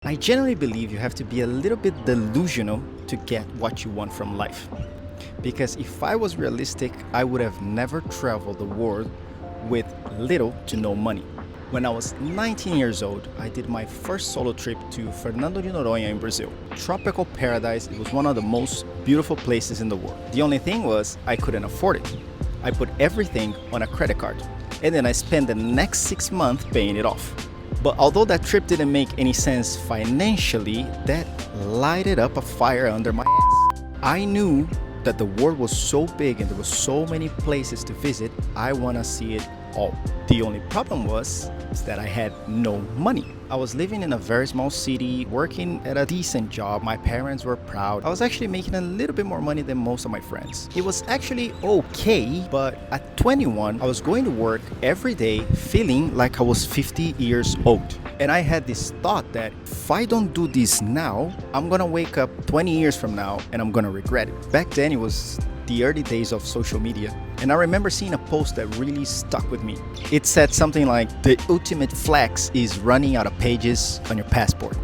I generally believe you have to be a little bit delusional to get what you want from life. Because if I was realistic, I would have never traveled the world with little to no money. When I was 19 years old, I did my first solo trip to Fernando de Noronha in Brazil. Tropical paradise, it was one of the most beautiful places in the world. The only thing was, I couldn't afford it. I put everything on a credit card, and then I spent the next 6 months paying it off. But although that trip didn't make any sense financially, that lighted up a fire under my ass. I knew that the world was so big and there were so many places to visit, I want to see it all. The only problem was that I had no money. I was living in a very small city, working at a decent job. My parents were proud. I was actually making a little bit more money than most of my friends. It was actually okay, but at 21, I was going to work every day feeling like I was 50 years old. And I had this thought that if I don't do this now, I'm gonna wake up 20 years from now and I'm gonna regret it. Back then, it was the early days of social media, and I remember seeing a post that really stuck with me. It said something like, "The ultimate flex is running out of pages on your passport."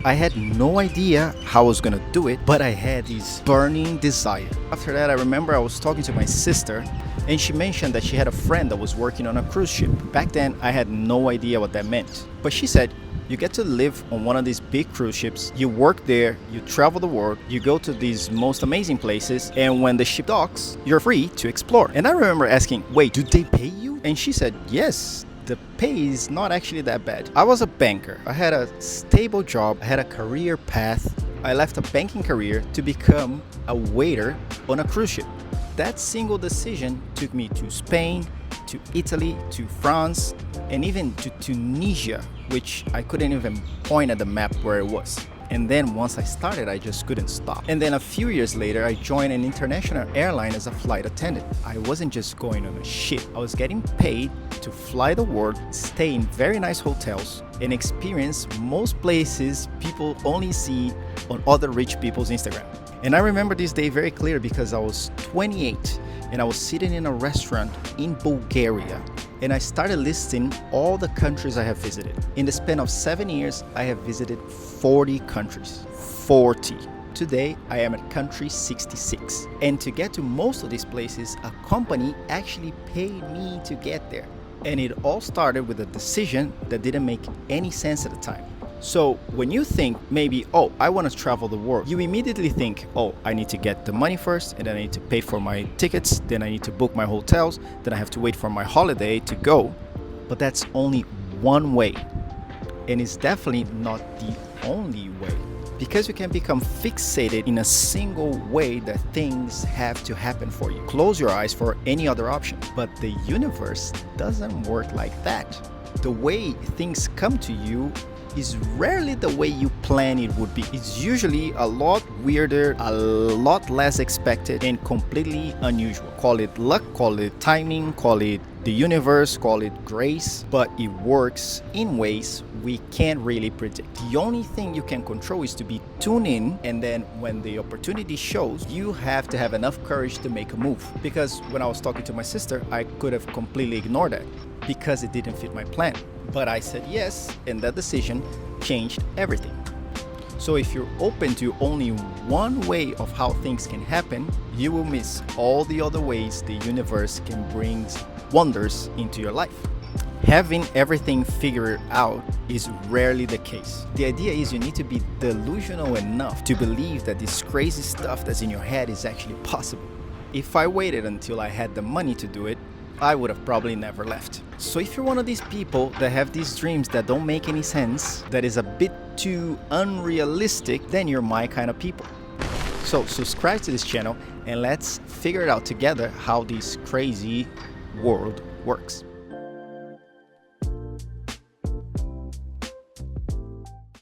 I had no idea how I was gonna do it, but I had this burning desire. After that, I remember I was talking to my sister, and she mentioned that she had a friend that was working on a cruise ship. Back then, I had no idea what that meant, but she said, you get to live on one of these big cruise ships, you work there, you travel the world, you go to these most amazing places, and when the ship docks, you're free to explore. And I remember asking, wait, do they pay you? And she said, yes, the pay is not actually that bad. I was a banker. I had a stable job, I had a career path. I left a banking career to become a waiter on a cruise ship. That single decision took me to Spain, to Italy, to France, and even to Tunisia, which I couldn't even point at the map where it was. And then once I started, I just couldn't stop. And then a few years later, I joined an international airline as a flight attendant. I wasn't just going on a ship. I was getting paid to fly the world, stay in very nice hotels, and experience most places people only see on other rich people's Instagram. And I remember this day very clear because I was 28 and I was sitting in a restaurant in Bulgaria, and I started listing all the countries I have visited. In the span of 7 years, I have visited 40 countries. 40. Today, I am at country 66. And to get to most of these places, a company actually paid me to get there. And it all started with a decision that didn't make any sense at the time. So when you think maybe, oh, I want to travel the world, you immediately think, oh, I need to get the money first, and then I need to pay for my tickets, then I need to book my hotels, then I have to wait for my holiday to go. But that's only one way. And it's definitely not the only way. Because you can become fixated in a single way that things have to happen for you. Close your eyes for any other option. But the universe doesn't work like that. The way things come to you is rarely the way you plan it would be. It's usually a lot weirder, a lot less expected, and completely unusual. Call it luck, call it timing, call it the universe, call it grace, but it works in ways we can't really predict. The only thing you can control is to be tuned in, and then when the opportunity shows, you have to have enough courage to make a move. Because when I was talking to my sister, I could have completely ignored that because it didn't fit my plan. But I said yes, and that decision changed everything. So if you're open to only one way of how things can happen, you will miss all the other ways the universe can bring wonders into your life. Having everything figured out is rarely the case. The idea is you need to be delusional enough to believe that this crazy stuff that's in your head is actually possible. If I waited until I had the money to do it, I would have probably never left. So if you're one of these people that have these dreams that don't make any sense, that is a bit too unrealistic, then you're my kind of people. So subscribe to this channel and let's figure it out together how this crazy world works.